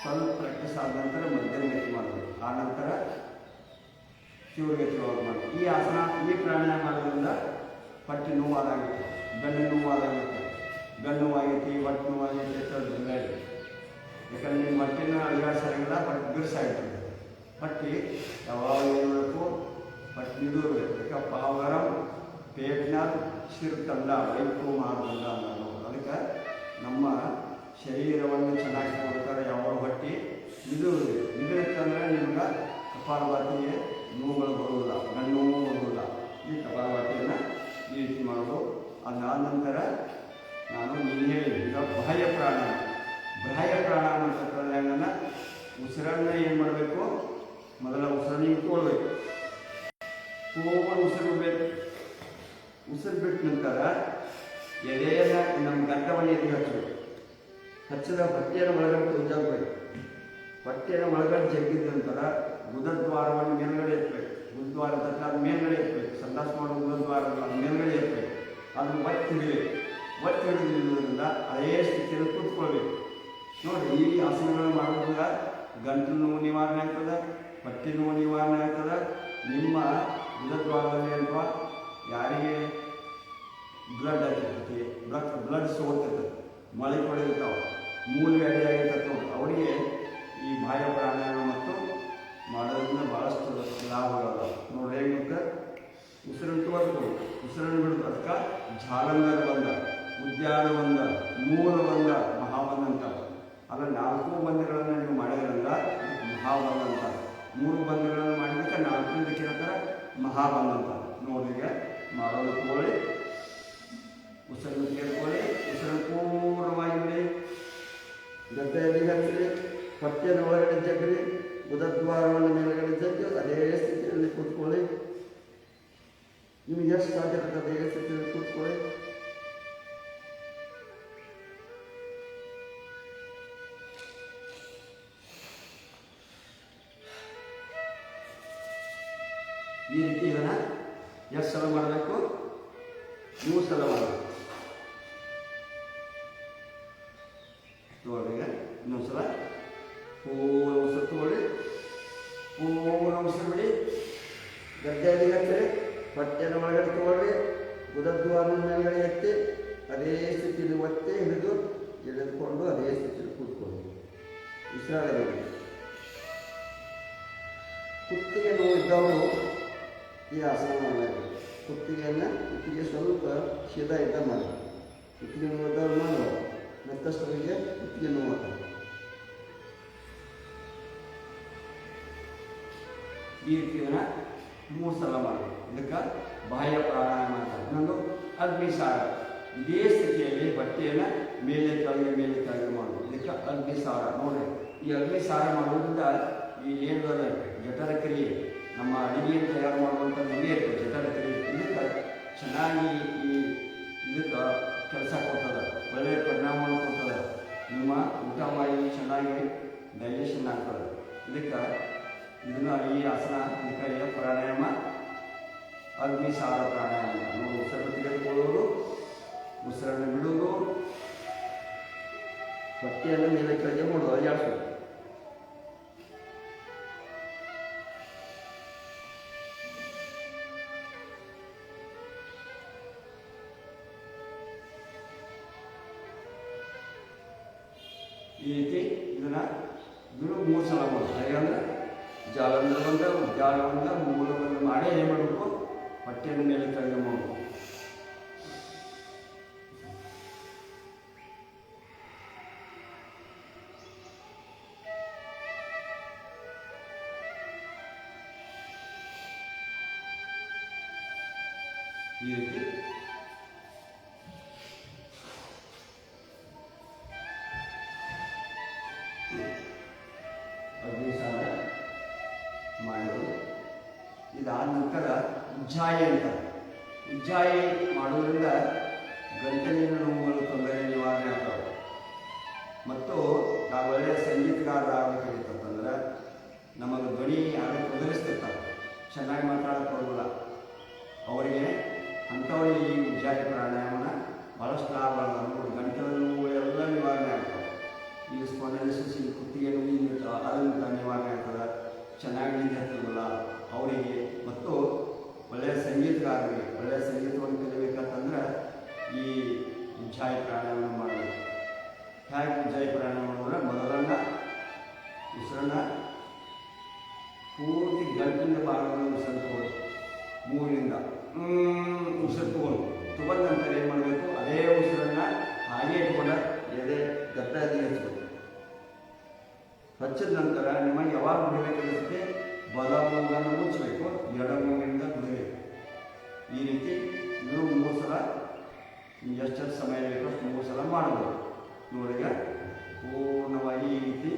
ಸ್ವಲ್ಪ ಪ್ರಾಕ್ಟೀಸ್ ಆದ ನಂತರ ಮಧ್ಯಮಗತಿ ಮಾಡಬೇಕು. ಆ ನಂತರ ತೀವ್ರಗತಿ ಒಳಗೆ ಮಾಡಬೇಕು. ಈ ಆಸನ, ಈ ಪ್ರಾಣಾಯಾಮ ಮಾಡೋದ್ರಿಂದ ಪಟ್ಟಿ ನೋವಾದಾಗುತ್ತೆ, ಬೆನ್ನು ನೋವಾದಾಗುತ್ತೆ. ಬೆನ್ನು ನೋವಾಗೈತಿ, ಹೊಟ್ಟೆ ನೋವಾಗೈತಿ ಅಂತ ಜಿಲ್ಲೆ. ಯಾಕಂದರೆ ನಿಮ್ಮ ಹೊಟ್ಟೆನ ಅಲುಗಾಡಿಸಾಗಿಲ್ಲ, ಬಟ್ ಬಿರ್ಸಾಗಿರ್ತದೆ. ಪಟ್ಟಿ ಯಾವಾಗ ಏನು ಮಾಡಬೇಕು? ಪಟ್ಟಿ ಇದು ಇರಬೇಕು. ಯಾಕೆ ಪಾವಗರಂ ಪೇಟ್ನ ಸಿರು ತಂದ ವೈಪು ಮಾರ್ಗಂದ ಅನ್ನೋ. ಅದಕ್ಕೆ ನಮ್ಮ ಶರೀರವನ್ನು ಚೆನ್ನಾಗಿ ಕೊಡ್ತಾರೆ. ಯಾವಾಗ ಹೊಟ್ಟೆ ಇದು ಇದಿರುತ್ತಂದರೆ ನಿಮ್ಗೆ ಕಪಾಲಭಾತಿಗೆ ನೋವುಗಳು ಬರುವುದಿಲ್ಲ, ಗಂಡು ನೋವು ಬರುವುದಿಲ್ಲ. ಈ ಕಪಾಲಭಾತಿಯನ್ನು ಈ ರೀತಿ ಮಾಡೋದು. ಅದಾದ ನಂತರ ನಾನು ನೀನು ಹೇಳಿದೆ ಈಗ ಬಾಹ್ಯ ಪ್ರಾಣಾಯಾಮ. ಬಾಹ್ಯ ಪ್ರಾಣಾಯಾಮ ಅಂತಕ್ಕಂಥ ಹೆಂಗನ್ನು ಉಸಿರನ್ನು ಏನು ಮಾಡಬೇಕು? ಮೊದಲ ಉಸಿರನ್ನು ಇಟ್ಕೊಳ್ಬೇಕು. ಉಸಿರು ಬಿಡಬೇಕು. ಉಸಿರು ಬಿಟ್ಟ ನಂತರ ಎದೆಯನ್ನು ನಮ್ಮ ಗಂಟವನ್ನು ಎದೆ ಹಚ್ಚಬೇಕು. ಹಚ್ಚಿದ ಹೊಟ್ಟೆಯನ್ನು ಒಳಗಡೆ ತುಂಜಾಗಬೇಕು. ಹೊಟ್ಟೆಯನ್ನು ಒಳಗಡೆ ಜಗ್ಗಿದ ನಂತರ ಗುದದ್ವಾರವನ್ನು ಮೇಲ್ಗಡೆ ಎತ್ತಬೇಕು. ಗುದದ್ವಾರ ತಕ್ಕ ಮೇಲ್ಗಡೆ ಎತ್ತಬೇಕು. ಸಂದಾಸ ಮಾಡೋ ಗುದದ್ವಾರ ಮೇಲ್ಗಡೆ ಎತ್ತಬೇಕು. ಅದನ್ನು ಒತ್ತಿ ಹಿಡಿಬೇಕು. ಒತ್ತಿ ಹಿಡಿದ್ರಿಂದ ಅದೇ ಸ್ಥಿತಿಯಲ್ಲಿ ಕೂತ್ಕೊಳ್ಬೇಕು. ನೋಡಿ, ಈ ಆಸನಗಳನ್ನು ಮಾಡೋದ್ರಿಂದ ಗಂಟಲು ನೋವು ನಿವಾರಣೆ ಆಗ್ತದೆ, ಹೊಟ್ಟೆ ನೋವು ನಿವಾರಣೆ ಆಗ್ತದೆ. ನಿಮ್ಮ ಗುದದ್ವಾರದಲ್ಲಿ ಅಥವಾ ಯಾರಿಗೆ ಬ್ಲಡ್ ಆಗಿರ್ತೈತಿ, ಬ್ಲಡ್ ಸೋರ್ತೈತೆ, ಮಳೆ ಕೊಡಿರ್ತಾವೆ, ಮೂಲೆ ಅಡಿಯಾಗಿರ್ತೈತೆ, ಅವರಿಗೆ ಈ ಬಾಹ್ಯ ಪ್ರಾಣಾಯಾಮ ಮತ್ತು ಮಾಡೋದ್ರಿಂದ ಭಾಳಷ್ಟು ಲಾಭಗಳಲ್ಲ. ನೋಡಿ ಹೇಗೆ ಉಸಿರನ್ನು ಬರ್ಬೋದು, ಉಸಿರನ್ನು ಬಿಡೋದು. ಅದಕ್ಕೆ ಜಾಲಂಧರ ಬಂದ, ಉದ್ಯಾನ ಬಂದ, ಮೂಲ ಬಂದ, ಮಹಾಬಂಧ ಅಂತ. ಅಲ್ಲ 4 ಬಂಧಗಳನ್ನು ನೀವು ಮಾಡಿದ್ರಿಂದ ಮಹಾಬಂಧ ಅಂತ. 3 ಬಂಧಗಳನ್ನು ಮಾಡಿದಕ್ಕೆ 4ರಿಂದ ಕೇಳ್ತಾರೆ ಮಹಾಬಂಧ ಅಂತ. ನೋಡಿಗ ಮಾಡೋದು ತಗೊಳ್ಳಿ, ಉಸಿರನ್ನು ಕೇಳ್ಕೊಳ್ಳಿ. ಉಸಿರನ್ನು ಪೂರ್ಣವಾಗಿ ಬಿಡಿ. ಗದ್ದೆಯಲ್ಲಿ ಹಚ್ಚಿರಿ. ಹೊಟ್ಟೆಯನ್ನು ಒಳಗಡೆ ಜಗ್ರಿ. ಗುದದ್ವಾರವನ್ನು ಮೇಲ್ಗಡೆ ಜಗ್ಗಿ ಅದೇ ಸ್ಥಿತಿಯಲ್ಲಿ ಕೂತ್ಕೊಳ್ಳಿ. ನಿಮಗೆ ಎಷ್ಟು ಸಾಧ್ಯ ಅದೇ ಸ್ಥಿತಿಯಲ್ಲಿ ಕೂತ್ಕೊಳ್ಳಿ. ಈ ರೀತಿ ಇದನ್ನು ಎಷ್ಟು ಸಲ ಮಾಡಬೇಕು? 3 ಸಲ ಮಾಡಬೇಕು. ತಗೊಳ್ಳಿಗ ಇನ್ನೊಂದು ಸಲ ಪೂರ್ಣ ಉಸಿರು ತಗೊಳ್ಳಿ. ಪೂರ್ಣ ಉಸಿರು ಬಿಡಿ. ಗದ್ದೆಯಲ್ಲಿ ಹಚ್ಚಿರಿ. ಹೊಟ್ಟೆಯನ್ನು ಒಳಗಡೆ ತಗೊಳ್ಳಿ. ಗುದದ್ವಾರದ ಮೇಲ್ಗಡೆ ಎತ್ತಿ ಅದೇ ಸ್ಥಿತಿಯಲ್ಲಿ ಒತ್ತಿ ಹಿಡಿದು ಎಳೆದುಕೊಂಡು ಅದೇ ಸ್ಥಿತಿಯಲ್ಲಿ ಕೂತ್ಕೊಳ್ಳಿ. ವಿಶ್ರಾಂತಿ. ಕುತ್ತಿಗೆ ನೋವು ಇದ್ದವರು ಈ ಆಸನ ಮಾಡಬೇಕು. ಕುತ್ತಿಗೆ ಸ್ವಲ್ಪ ಶೀತ ಇದ್ದ ಮಾಡಿ. ಕುತ್ತಿಗೆ ನೋವು ಮಾಡುವ ಮತ್ತಷ್ಟರಿಗೆ ಕುತ್ತಿಗೆ ನೋವು ಈ ರೀತಿ 3 ಸಲ ಮಾಡಬೇಕು. ಇದಕ್ಕೆ ಬಾಹ್ಯ ಪ್ರಾಣಾಯಾಮ ಅಂತ. ಇನ್ನೊಂದು ಅಗ್ನಿಸಾರ. ಇದೇ ಸ್ಥಿತಿಯಲ್ಲಿ ಬಟ್ಟೆಯನ್ನು ಮೇಲೆ ಕೆಳಗೆ ಮಾಡೋದು. ಇದಕ್ಕೆ ಅಗ್ನಿಸಾರ. ನೋಡ್ರಿ, ಈ ಅಗ್ನಿಸಾರ ಮಾಡೋದ್ರಿಂದ ಈ ಏನು ಜಠರ ಕ್ರಿಯೆ, ನಮ್ಮ ಅಡಿಗೆಯನ್ನು ತಯಾರು ಮಾಡುವಂಥ ನುಡಿ ಇರ್ತದೆ, ಜಠರ ಕ್ರಿಯೆ. ಇದಕ್ಕೆ ಚೆನ್ನಾಗಿ ಇದಕ್ಕೆ ಕೆಲಸ ಕೊಡ್ತದೆ, ಒಳ್ಳೆಯ ಪರಿಣಾಮವನ್ನು ಕೊಡ್ತದೆ. ನಿಮ್ಮ ಊಟ ಮಾಡಿ ಚೆನ್ನಾಗಿ ಡೈಜೆಷನ್ ಆಗ್ತದೆ. ಇದಕ್ಕೆ ಇದನ್ನು ಈ ಆಸನ, ಇದಕ್ಕೆ ಪ್ರಾಣಾಯಾಮ ಅಗ್ನಿಸಾರ ಪ್ರಾಣಾಯಾಮ. ನಾವು ಉಸಿರು ತೆಗೆದುಕೊಳ್ಳೋದು, ಉಸಿರನ್ನು ಬಿಡುವುದು, ಹೊಟ್ಟೆಯನ್ನು ಮೇಲೆ ಕೆಳಗೆ ಮಾಡೋದು, ಅಲ್ಲಾಡಿಸೋದು. ಈ ರೀತಿ ಇದನ್ನು ಬಿಡು 3 ಸಲ ಮಾಡೋದು. ಹೇಗಂದ್ರೆ ಜಾಲವನ್ನು ಮೂಲವನ್ನು ಮಾಡಿ ಏನು ಮಾಡಬೇಕು, ಹೊಟ್ಟೆಯನ್ನು ಮೇಲೆ ಕೆಳಗೆ ಮಾಡಬೇಕು. ಈ ರೀತಿ ಮಾಡೋದು. ಇದಾದ ನಂತರ ಉಜ್ಜಾಯಿ ಅಂತಾರೆ. ಉಜ್ಜಾಯಿ ಮಾಡೋದ್ರಿಂದ ಗಂಟಲಿನ ನೋವುಗಳು ತೊಂದರೆ ನಿವಾರಣೆ ಆಗ್ತವೆ. ಮತ್ತು ನಾವು ಒಳ್ಳೆಯ ಸಂಗೀತಗಾರರಾಗಬೇಕಂತಂದ್ರೆ ನಮಗೆ ಧ್ವನಿ ಯಾರು ತೊಂದರಿಸ್ತಿರ್ತಾರೆ, ಚೆನ್ನಾಗಿ ಮಾತಾಡೋಕ್ಕೆ ಬರೋಲ್ಲ, ಅವರಿಗೆ ಅಂಥವರಿಗೆ ಈ ಉಜ್ಜಾಯಿ ಪ್ರಾಣಾಯಾಮನ ಭಾಳಷ್ಟು ಲಾಭ ಆಗ್ತದೆ. ಗಂಟಲು ನೋವುಗಳೆಲ್ಲ ನಿವಾರಣೆ ಆಗ್ತವೆ. ಈ ಸ್ಪಾಂಡಲೈಸಿಸ್, ಈ ಕುತ್ತಿಗೆ ನೋವು ಅದರಿಂದ ನಿವಾರಣೆ ಆಗ್ತದೆ. ಚೆನ್ನಾಗಿ ನಿದ್ದೆ ಹತ್ತಿರಲ್ಲ ಅವರಿಗೆ. ಮತ್ತು ಒಳ್ಳೆಯ ಸಂಗೀತಗಾರರಿಗೆ ಒಳ್ಳೆಯ ಸಂಗೀತವನ್ನು ಕಲಿಬೇಕಂತಂದ್ರೆ ಈ ಉಜ್ಜಾಯಿ ಪ್ರಾಣಾಯಾಮ ಮಾಡಬೇಕು. ಹೇಗೆ ಉಜ್ಜಾಯಿ ಪ್ರಾಣಾಯಾಮ ಮಾಡಿದ್ರೆ ಮೊದಲನ್ನು ಉಸಿರನ್ನು ಪೂರ್ತಿ ಗಂಟಿನ ಭಾಗವನ್ನು ಉಸಿರು ತಗೊಳ್ಳಿ, ಮೂಗಿನಿಂದ ಉಸಿರು ತಗೊಂಡು ನಂತರ ಏನು ಮಾಡಬೇಕು, ಅದೇ ಉಸಿರನ್ನು ಹಾಗೆ ಇಟ್ಕೊಂಡು ಎದೆ ಗದ್ದಾಗಿ ಹಚ್ಚಬೇಕು. ಹಚ್ಚಿದ ನಂತರ ನಿಮಗೆ ಯಾವಾಗ ಬಿಡಬೇಕನ್ನಿಸುತ್ತೆ ಬಲ ಮೂಗನ್ನು ಮುಚ್ಚಬೇಕು, ಎಡ ಮೂಗಿನಿಂದ ಬಿಡಬೇಕು. ಈ ರೀತಿ ನೀವು 3 ಸಲ ಎಷ್ಟು ಸಮಯ ಬೇಕೋ ಅಷ್ಟು 3 ಸಲ ಮಾಡಬಹುದು. ನೋಡಿಗ ಪೂರ್ಣವಾಗಿ ಈ ರೀತಿ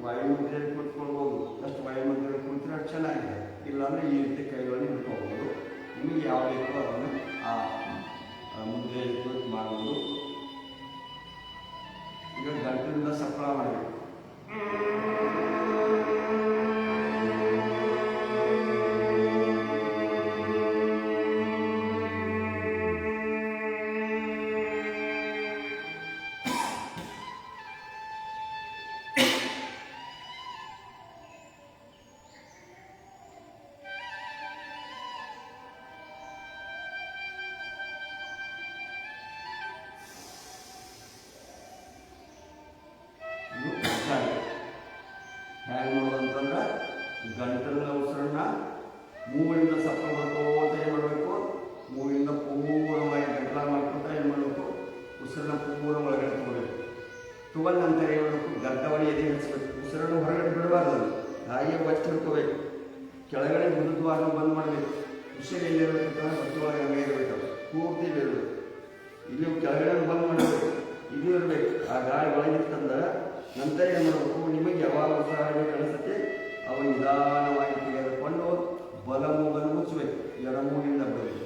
ವಾಯುಮುದ್ರೆಯಲ್ಲಿ ಕೂತ್ಕೊಳ್ಬೋದು. ಅಷ್ಟು ವಾಯುಮುದ್ರೆಯಲ್ಲಿ ಕೂತ್ರೆ ಅಷ್ಟು ಚೆನ್ನಾಗಿದೆ. ಇಲ್ಲಾಂದರೆ ಈ ರೀತಿ ಕೈಗಳನ್ನು ಹಿಡ್ಕೋಬೋದು. ನಿಮಗೆ ಯಾವ ಬೇಕೋ ಅದನ್ನು ಆ ಮುದ್ರೆಯಲ್ಲಿ ಕೂತು ಮಾಡ್ಬೋದು. ಈಗ ಗಂಟಲಿಂದ ಸಫಲ ಮಾಡಬೇಕು. ಹೇಗೆ ಮಾಡೋದಂತಂದ್ರೆ ಗಂಟಲಿನ ಉಸಿರನ್ನ ಮೂಗಿನಿಂದ ಸಫಲ ಮಾಡ್ಕೋತ ಏನು ಮಾಡಬೇಕು, ಮೂಗಿನಿಂದ ಪೂರ್ಣವಾಗಿ ಗಂಟಲ ಮಾಡ್ಕೊತ ಏನು ಮಾಡಬೇಕು, ಉಸಿರನ್ನ ಪೂರ್ಣ ಒಳಗಡೆ ತಗೋಬೇಕು. ತಗೊಂಡ ನಂತರ ಏನು ಮಾಡಬೇಕು, ಗದ್ದವಳಿ ಎದೆ ಹಚ್ಚಬೇಕು. ಉಸಿರನ್ನು ಹೊರಗಡೆ ಬಿಡಬಾರ್ದು, ಹಾಗೆ ಒತ್ತಿ ಹಿಡ್ಕೋಬೇಕು. ಕೆಳಗಡೆ ಮೃದುವಾದ ಬಂದ್ ಮಾಡಬೇಕು. ಉಸಿರು ಎಲ್ಲಿರಬೇಕಂತಂದ್ರೆ ಹೊಟ್ಟೆ ಒಳಗೆ ಹಂಗೆ ಇರಬೇಕು, ಪೂರ್ತಿ ಇರಬೇಕು. ಇಲ್ಲಿ ಕೆಳಗಡೆ ಬಂದ್ ಮಾಡಬೇಕು, ಇದು ಇರಬೇಕು. ಆ ಗಾಳಿ ಒಳಗಿತ್ತಂದ್ರೆ ನಂತರ ಏನು ಮಾಡಬೇಕು, ನಿಮಗೆ ಯಾವಾಗ ಉಸಿರಾಡಬೇಕು ಅನಿಸುತ್ತೆ ಅವು ನಿಧಾನವಾಗಿ ತೆಗೆದುಕೊಂಡು ಬಲ ಮೂಗನ್ನು ಮುಚ್ಚಬೇಕು, ಎಡ ಮೂಗಿಂದ ಬಿಡಬೇಕು.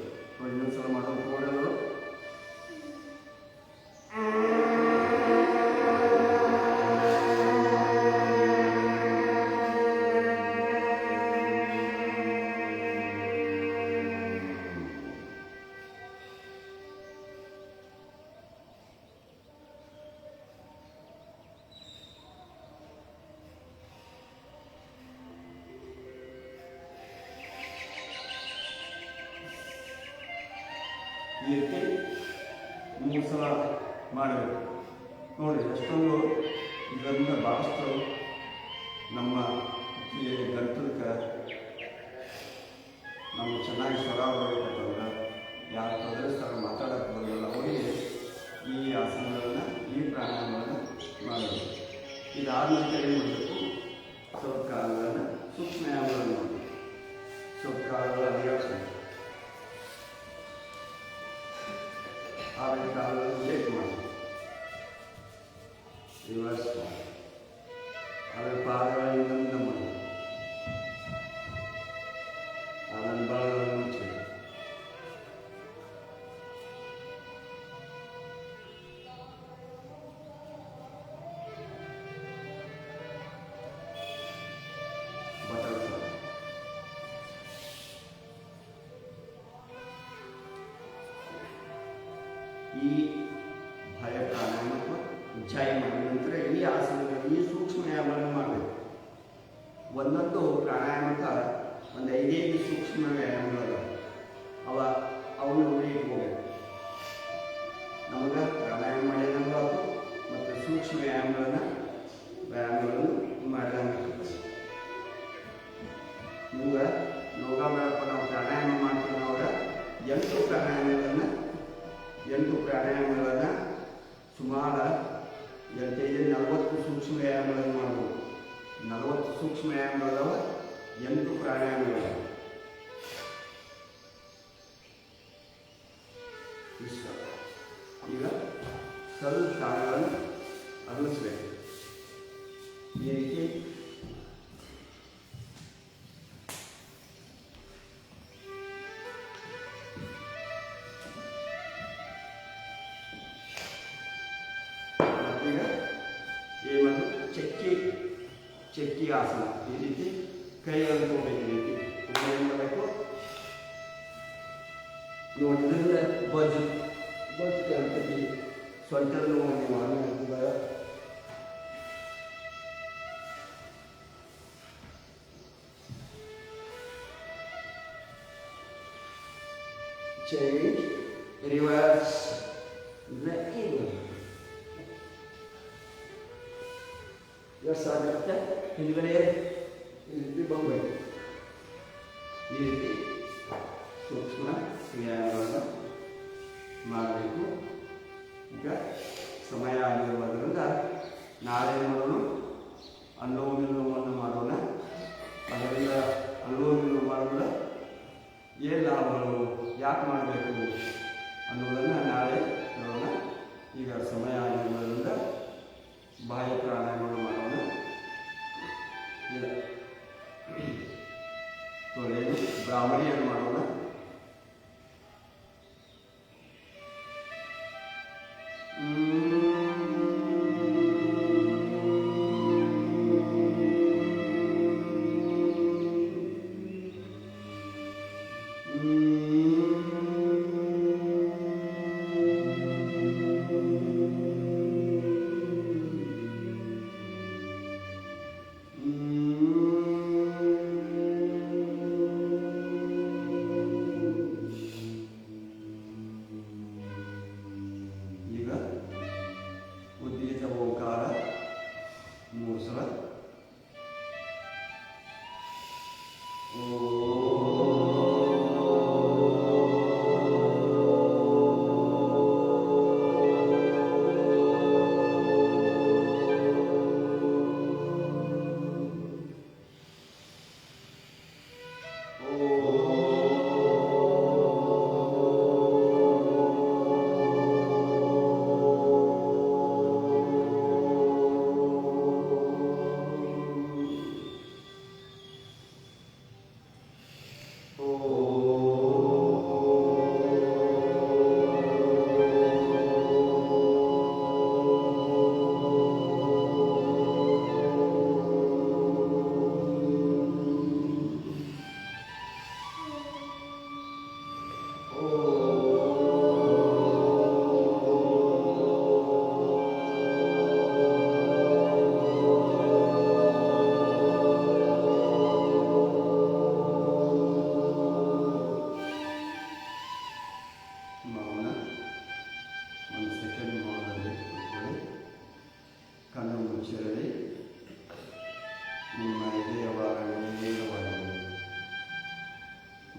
ಇನ್ನೊಂದು ಸಲ ಮಾಡೋದು ತಗೊಂಡವರು ಈ ರೀತಿ 3 ಸಲ ಮಾಡಬೇಕು. ನೋಡಿ ಎಷ್ಟೊಂದು ಇದರಿಂದ ಭಾಳಷ್ಟು ನಮ್ಮ ಈ ಗಂಟಲಕ್ಕೆ ನಮ್ಗೆ ಚೆನ್ನಾಗಿ ಸ್ವರ ಬರಬೇಕಂತಂದ್ರೆ ಯಾರು ತೊಂದರೆಸ್ತಾರೆ ಮಾತಾಡೋಕ್ಕೆ ಬರೋಲ್ಲ ಅವರಿಗೆ ಈ ಆಸನಗಳನ್ನು ಈ ಪ್ರಾಣಾಯಾಮಗಳನ್ನು ಮಾಡಬೇಕು. ಇದಾದ ನಂತರ ಏನು ಮಾಡಬೇಕು, ಸ್ವಲ್ಪ ಕಾಲಗಳನ್ನು ಸೂಕ್ಷ್ಮ ಯಾಮಗಳನ್ನು ಮಾಡಬೇಕು. ಸ್ವಲ್ಪ ಕಾಲಗಳು ಅಧಿಕಾರಿಸಬೇಕು. ಆಮೇಲೆ ಕಾಲನ್ನು ಶೇಕ್ ಮಾಡಿ ರಿವರ್ಸ್ ಮಾಡಿ, ಆಮೇಲೆ ಪಾದಗಳಿಂದ ಮುಂದೆ ಮಾಡಿ, ಆಮೇಲೆ ಬಲಗಳನ್ನು ಮುಚ್ಚಬೇಕು. ಬಟರ್ಫ್ಲೈ ಈ ಒಂದೊಂದು ಪ್ರಾಣಾಯಾಮಕ್ಕೆ ಒಂದು 5 ಸೂಕ್ಷ್ಮ ವ್ಯಾಯಾಮಗಳು ಅವನ್ನ ನೋಡಿ ಇಟ್ಕೋಬೇಕು. ನಮಗೆ ಪ್ರಾಣಾಯಾಮ ಮಾಡಿದಂಗೆ ಆಯ್ತು ಮತ್ತು ಸೂಕ್ಷ್ಮ ವ್ಯಾಯಾಮಗಳನ್ನು ಮಾಡಿದಂಗೆ ನಿಮ್ಗೆ ಯೋಗ ಮಾಡಪ್ಪ ನಾವು ಪ್ರಾಣಾಯಾಮ ಮಾಡ್ತೀವಿ ನಾವು 8 ಪ್ರಾಣಾಯಾಮಗಳನ್ನು ಸುಮಾರು 40 ಸೂಕ್ಷ್ಮ ವ್ಯಾಯಾಮಗಳನ್ನು ಮಾಡ್ಬೋದು. 40 ಸೂಕ್ಷ್ಮ ವ್ಯಾಯಾಮಗಳದಾವ, 8 ಪ್ರಾಣಾಯಾಮಗಳು. ಈಗ ಸ್ವಲ್ಪ ಕಾಲಗಳನ್ನು ಅಗಲಿಸ್ಬೇಕು. ಈ ರೀತಿ ಈಗ ಏನು ಚಕ್ಕಿ ಆಸನ. ಈ ರೀತಿ ಕೈಗಳನ್ನು ತಗೋಬೇಕು. ಈ ರೀತಿ ಏನು ಮಾಡಬೇಕು ನೋಡಿದ್ರೆ ಬಜ್ಜು ಅಂತೈತಿ. ಸೊಂಟದ ನೋವು ನಿವಾರಣೆ ಆಗ್ತದೆ. change, reverse, even. ಸಾಧ್ಯತೆ ಹಿಂದ್ಗಡೆ ಈ ರೀತಿ ಬರಬೇಕು. ಈ ರೀತಿ ಸೂಕ್ಷ್ಮ ವ್ಯಾಯಾಮವನ್ನು ಮಾಡಬೇಕು. ಈಗ ಸಮಯ ಆಗಿರುವುದರಿಂದ ನಾಳೆ ಮಾಡೋಣ, ಅನುಲೋಮ ವಿಲೋಮವನ್ನು ಮಾಡೋಣ. ಅದರಿಂದ ಅನುಲೋಮ ವಿಲೋಮ ಮಾಡೋಣ ಏನು ಲಾಭಗಳು, ಯಾಕೆ ಮಾಡಬೇಕು ಅನ್ನೋದನ್ನು ನಾಳೆ ನೋಡೋಣ. ಈಗ ಸಮಯ ಆಗಿರುವುದರಿಂದ ಬಾಹ್ಯ ಪ್ರಾಣಾಯಾಮಗಳು ಮಾಡೋಣ. ತೊಳೆದು ಬ್ರಾಹ್ಮಣಿಯನ್ನು ಮಾಡೋಣ.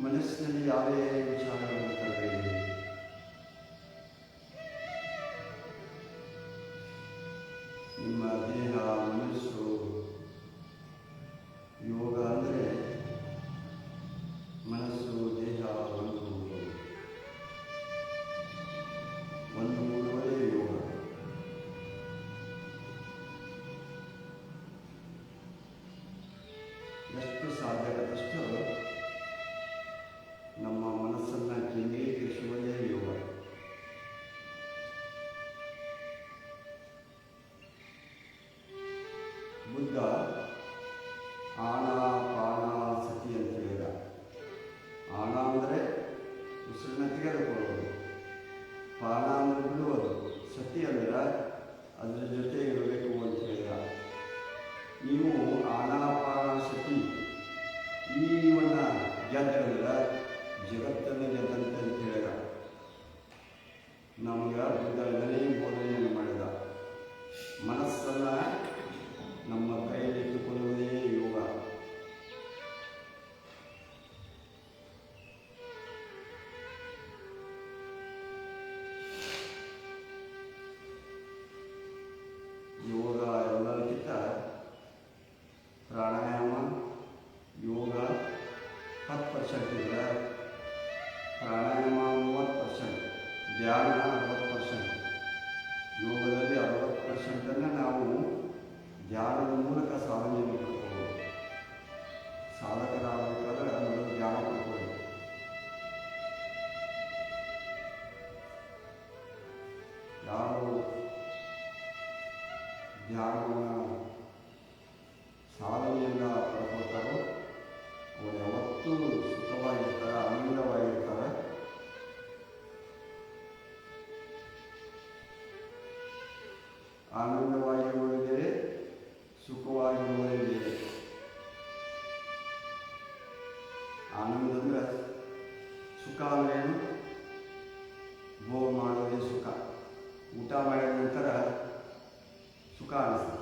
ಮನಸ್ಸಿನಲ್ಲಿ ಯಾವುದೇ ವಿಚಾರಗಳನ್ನು ತರಬೇಡಿ. ನಿಮ್ಮ ದೇಹ ಮನಸ್ಸು ಯೋಗ ಅಂದರೆ ಮನಸ್ಸು ದೇಹ ಒಂದು ಮೂಡುವುದೇ ಯೋಗ. ಎಷ್ಟು ಸಾಧ್ಯವಾದಷ್ಟು ನಮ್ಮ ಮನಸ್ಸನ್ನು ಕೇಂದ್ರೀಕರಿಸುವುದೇ ಯೋಗ. 60% ಇದ್ರೆ ಪ್ರಾಣಾಯಾಮ 30%, ಧ್ಯಾನ 60%, ಯೋಗದಲ್ಲಿ 60%ನ್ನು ನಾವು ಧ್ಯಾನದ ಮೂಲಕ ಸಾಧನೆಯನ್ನು ಪಡ್ಕೋಬೋದು. ಸಾಧಕರಾಗಬೇಕಾದ್ರೆ ಮೊದಲು ಧ್ಯಾನ ಪಡ್ಕೋಬೇಕು. ಯಾರು ಧ್ಯಾನವನ್ನು ಸಾಧನೆಯಿಂದ ಪಡ್ಕೊಳ್ತಾರೋ ಅವರು ಯಾವತ್ತೂ ಸುಖವಾಗಿರ್ತಾರೆ, ಆನಂದವಾಗಿರ್ತಾರೆ. ಆನಂದವಾಗಿರುವುದೇ ಸುಖವಾಗಿರುವುದೇ ಬೇರೆ. ಆನಂದ ಅಂದರೆ ಸುಖ ಅಂದ್ರೇನು? ಭೋಗ ಮಾಡೋದೇ ಸುಖ. ಊಟ ಮಾಡಿದ ನಂತರ ಸುಖ ಅನಿಸ್ತದೆ,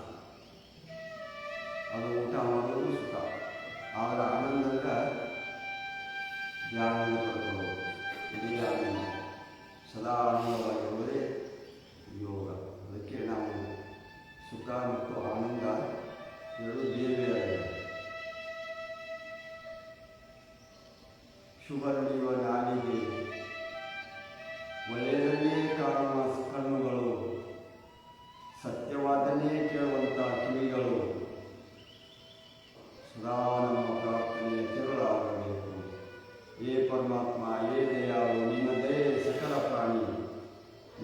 ಅದು ಊಟ ಮಾಡೋದು ಸುಖ. ಆದರೆ ಆನಂದ ಅಂದರೆ ಧ್ಯಾನವನ್ನು ಪಡ್ಕೊಳ್ಳೋದು, ಇದೇ ಆನಂದ. ಸದಾ ಆನಂದವಾಗಿರುವುದೇ ಯೋಗ. ಅದಕ್ಕೆ ನಾವು ಸುಖ ಮತ್ತು ಆನಂದ ಎರಡು ಬೇರೆಯಾಗಿದೆ. ಶುಭರಲಿಯುವ ನಾಲಿಗೆ, ಒಳ್ಳೆಯದನ್ನೇ ಕಾಣುವ ಕಣ್ಣುಗಳು, ಸತ್ಯವಾದನ್ನೇ ಕೇಳುವಂಥ ಕಿವಿಗಳು, ಸದಾ ನಮ್ಮ ಪ್ರಾರ್ಥನೆಯ ತಿರುಳಾಗಬೇಕು. ಏ ಪರಮಾತ್ಮ, ಏ ದಯಾಳು, ನಿನ್ನ ದಯೆ ಸಕಲ ಪ್ರಾಣಿ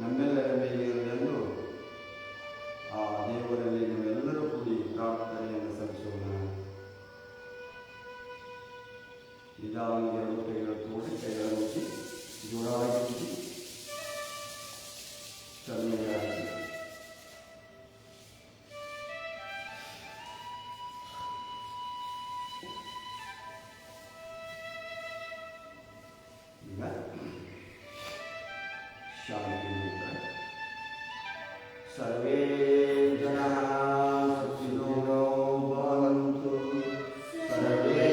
ನಮ್ಮೆಲ್ಲರ ಮೇಲೆ ಇರಲೆಂದು ಆ ದೇವರಲ್ಲಿ ನಾವೆಲ್ಲರೂ ಕೂಡಿ ಪ್ರಾರ್ಥನೆಯನ್ನು ಸಲ್ಲಿಸೋಣ. ನಿಧಾನ ಎರಡು ಕೈಗಳ ತೋಡಿ ಕೈಗಳ ಮುಚ್ಚಿ ಜೋರಾಗಿ ಚಲನೆಯಾಗಿ ಶಾಂತಿ. ಸರ್ವೇ ಜನಃ ಸುಖಿನೋ ಭವಂತು, ಸರ್ವೇ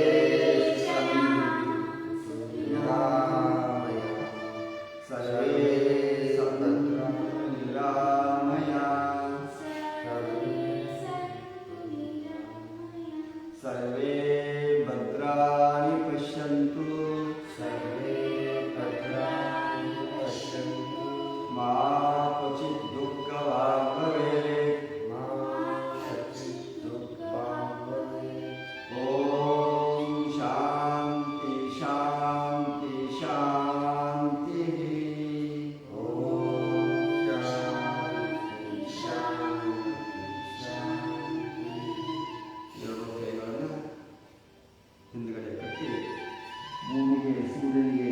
ಸಂತು ನಿರಾಮಯಃ, ಸರ್ವೇ ಸಂತು ನಿರಾಮಯಃ, ಸರ್ವೇ ಭದ್ರಾಣಿ ಪಶ್ಯಂತು, ಮಾ ಕ್ವಚಿತ್ ದುಃಖಭಾಗ್ ಭವೇತ್. ಓಂ ಶಾಂತಿ ಶಾಂತಿ ಶಾಂತಿ. ಓಂ ಶಾಂತಿ ಶಾಂತಿ ಶಾಂತಿ. ಎರಡು ಕೈಗಳನ್ನು ಹಿಂದುಗಡೆ ಕಟ್ಟಿ ಭೂಮಿಗೆ ಸೂರ್ಯನಿಗೆ